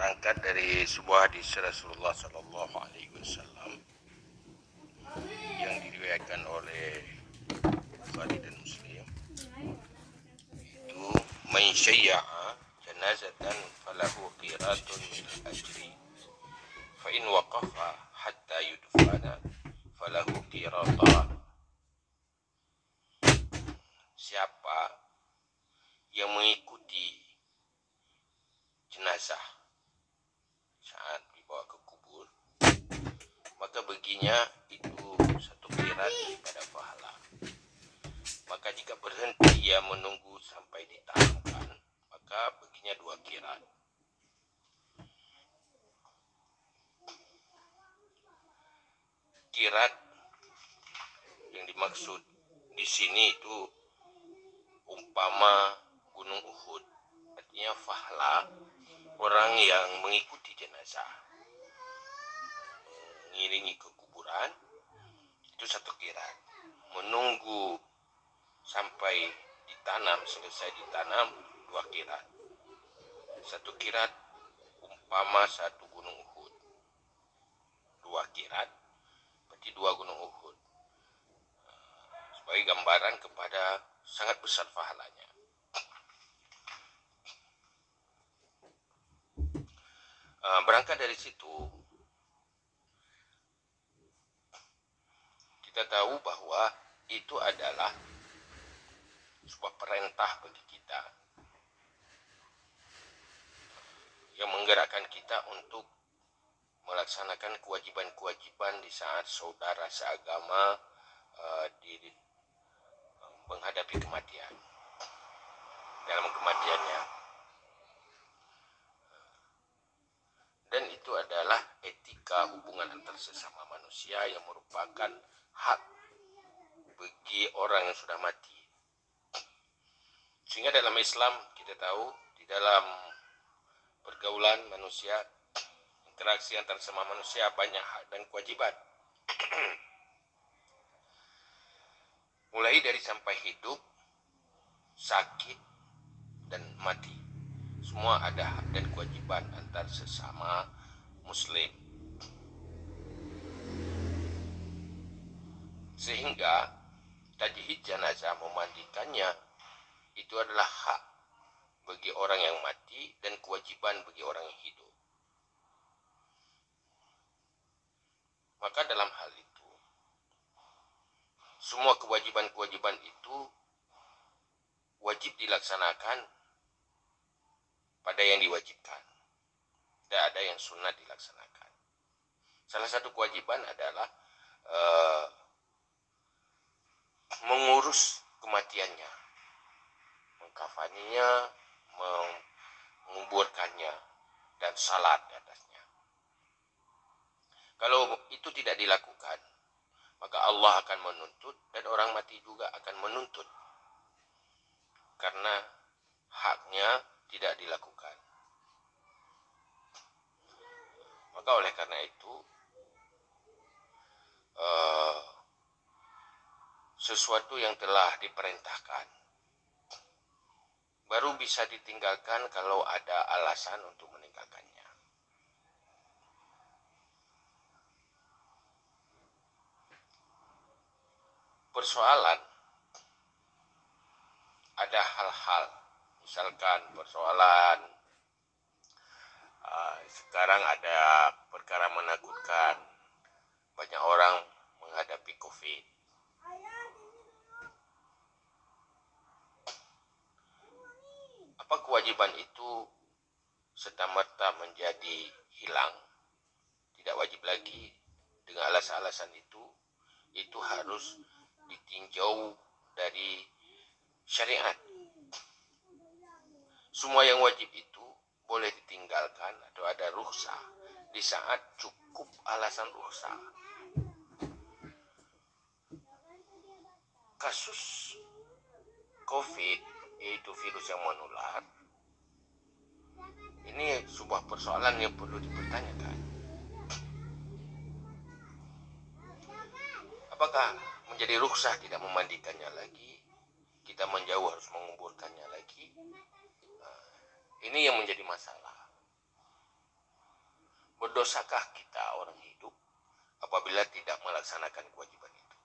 terangkat dari sebuah hadis Rasulullah Sallallahu Alaihi Wasallam yang diriwayatkan oleh Bukhari dan Muslim. Itu man syayya'a janazatan falahu qiratun min al-ajri fa in waqafa hatta yudfana falahu qiratan. Siapa yang mengikuti jenazah saat dibawa ke kubur, maka baginya itu satu qirat daripada pahala. Maka jika berhenti ia menunggu sampai ditanamkan, maka baginya 2 qirat. Qirat yang dimaksud di sini itu umpama gunung Uhud, artinya pahala orang yang mengikuti jenazah, mengiringi ke kuburan, itu 1 qirat. Menunggu sampai ditanam, selesai ditanam 2 qirat. 1 qirat umpama 1 gunung Uhud, 2 qirat berarti 2 gunung Uhud, sebagai gambaran kepada sangat besar pahalanya. Berangkat dari situ, kita tahu bahwa itu adalah sebuah perintah bagi kita yang menggerakkan kita untuk melaksanakan kewajiban-kewajiban di saat saudara seagama menghadapi kematian, dalam kematiannya. Dan itu adalah etika hubungan antar sesama manusia yang merupakan hak bagi orang yang sudah mati. Sehingga dalam Islam kita tahu, di dalam pergaulan manusia, interaksi antar sesama manusia banyak hak dan kewajiban. Mulai dari sampai hidup, sakit, dan mati. Semua ada hak dan kewajiban antar sesama muslim. Sehingga tajhid jenazah, memandikannya, itu adalah hak bagi orang yang mati dan kewajiban bagi orang yang hidup. Maka dalam hal itu, semua kewajiban-kewajiban itu wajib dilaksanakan pada yang diwajibkan. Tidak ada yang sunat dilaksanakan. Salah satu kewajiban adalah mengurus kematiannya, mengkafaninya, menguburkannya, dan salat di atasnya. Kalau itu tidak dilakukan, maka Allah akan menuntut dan orang mati juga akan menuntut, karena haknya tidak dilakukan. Maka oleh karena itu, sesuatu yang telah diperintahkan baru bisa ditinggalkan kalau ada alasan untuk meninggalkannya. Persoalan, ada hal-hal, misalkan persoalan sekarang ada perkara menakutkan, banyak orang menghadapi COVID. Apa kewajiban itu serta-merta menjadi hilang? Tidak wajib lagi dengan alasan-alasan itu harus ditinjau dari syariat. Semua yang wajib itu boleh ditinggalkan atau ada rukhsah di saat cukup alasan rukhsah. Kasus COVID, yaitu virus yang menular, ini sebuah persoalan yang perlu dipertanyakan. Apakah menjadi rukhsah tidak memandikannya lagi, kita menjauh harus menguburkannya lagi? Ini yang menjadi masalah. Berdosakah kita orang hidup apabila tidak melaksanakan kewajiban itu?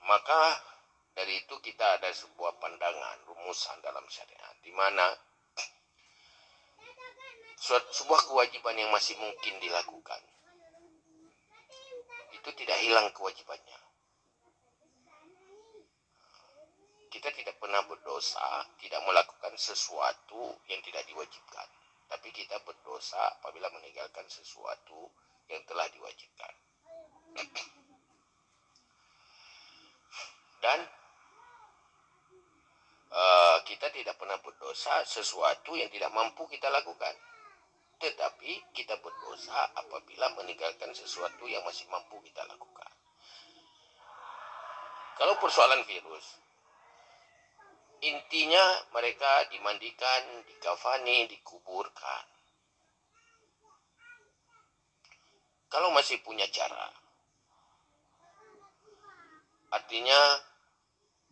Maka dari itu kita ada sebuah pandangan, rumusan dalam syariat, di mana sebuah kewajiban yang masih mungkin dilakukan, itu tidak hilang kewajibannya. Kita tidak pernah berdosa, tidak melakukan sesuatu yang tidak diwajibkan. Tapi kita berdosa apabila meninggalkan sesuatu yang telah diwajibkan. Dan kita tidak pernah berdosa sesuatu yang tidak mampu kita lakukan. Tetapi kita berdosa apabila meninggalkan sesuatu yang masih mampu kita lakukan. Kalau persoalan virus, intinya mereka dimandikan, dikafani, dikuburkan. Kalau masih punya cara, artinya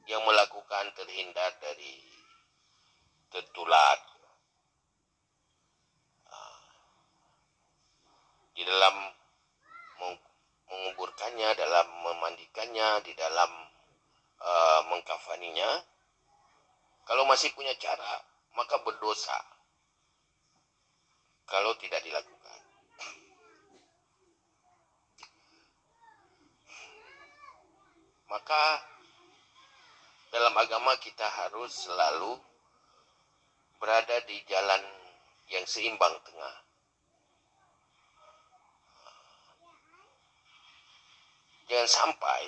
yang melakukan terhindar dari tertular di dalam menguburkannya, dalam memandikannya, di dalam mengkafaninya. Kalau masih punya cara, maka berdosa kalau tidak dilakukan. Maka dalam agama kita harus selalu berada di jalan yang seimbang tengah. Jangan sampai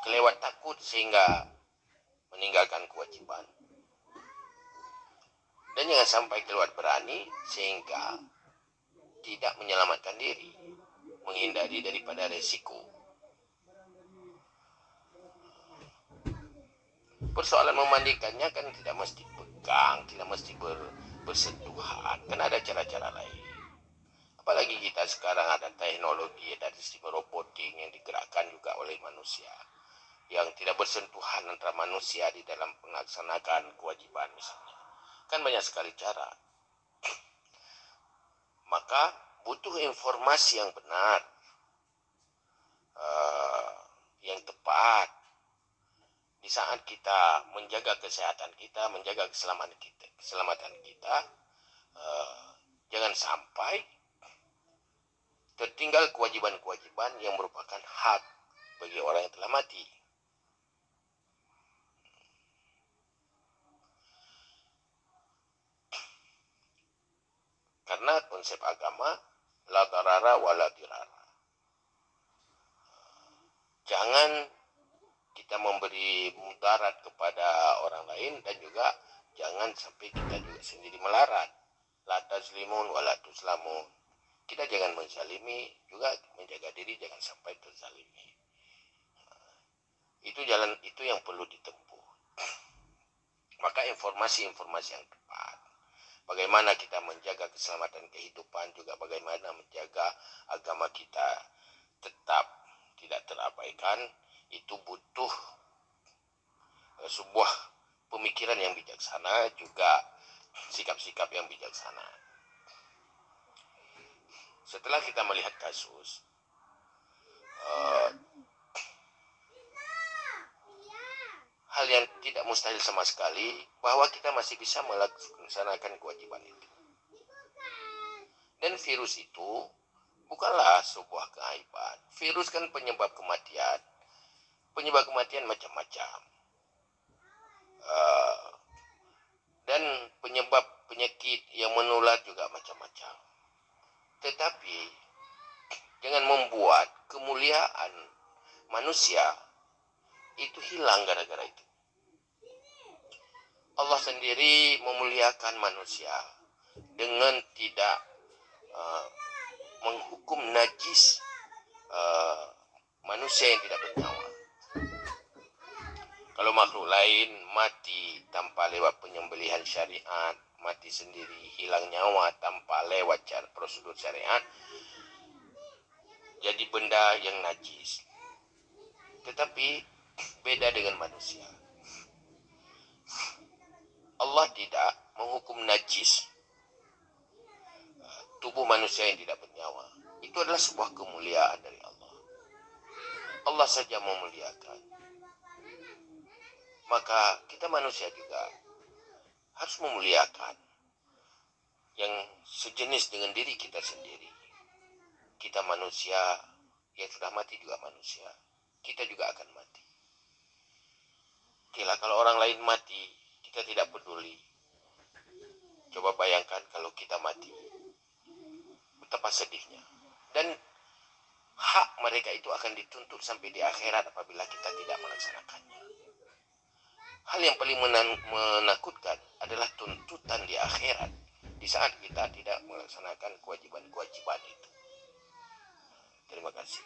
kelewat takut sehingga meninggalkan kewajiban. Dan jangan sampai kelewat berani sehingga tidak menyelamatkan diri, menghindari daripada resiko. Persoalan memandikannya kan tidak mesti pegang, tidak mesti bersentuhan. Kan ada cara-cara lain. Apalagi kita sekarang ada teknologi, ada sistem robotik yang digerakkan juga oleh manusia, yang tidak bersentuhan antara manusia di dalam melaksanakan kewajiban misalnya. Kan banyak sekali cara. Maka butuh informasi yang benar, yang tepat. Di saat kita menjaga kesehatan kita, menjaga keselamatan kita, jangan sampai tertinggal kewajiban-kewajiban yang merupakan hak bagi orang yang telah mati. Karena konsep agama la darara wa la dirara. Jangan kita memberi mudarat kepada orang lain dan juga jangan sampai kita juga sendiri melarat. La tazlimun wa la tuzlamun. Kita jangan menzalimi, juga menjaga diri jangan sampai terzalimi. Itu jalan itu yang perlu ditempuh. Maka informasi-informasi yang tepat, bagaimana kita menjaga keselamatan kehidupan, juga bagaimana menjaga agama kita tetap tidak terabaikan, itu butuh sebuah pemikiran yang bijaksana, juga sikap-sikap yang bijaksana. Setelah kita melihat kasus, hal yang tidak mustahil sama sekali bahwa kita masih bisa melaksanakan kewajiban itu. Dan virus itu bukanlah sebuah keaiban. Virus kan penyebab kematian. Penyebab kematian macam-macam. Dan penyebab penyakit yang menular juga macam-macam. Tetapi jangan membuat kemuliaan manusia itu hilang gara-gara itu. Allah sendiri memuliakan manusia dengan tidak menghukum najis manusia yang tidak bernyawa. Kalau makhluk lain mati tanpa lewat penyembelihan syariat, mati sendiri, hilang nyawa tanpa lewat prosedur syariat, jadi benda yang najis. Tetapi beda dengan manusia. Allah tidak najis, tubuh manusia yang tidak bernyawa, itu adalah sebuah kemuliaan dari Allah. Allah saja memuliakan. Maka kita manusia juga harus memuliakan yang sejenis dengan diri kita sendiri. Kita manusia yang sudah mati juga manusia. Kita juga akan mati. Okelah, kalau orang lain mati, kita tidak peduli. Coba bayangkan kalau kita mati. Betapa sedihnya. Dan hak mereka itu akan dituntut sampai di akhirat apabila kita tidak melaksanakannya. Hal yang paling menakutkan adalah tuntutan di akhirat di saat kita tidak melaksanakan kewajiban-kewajiban itu. Terima kasih.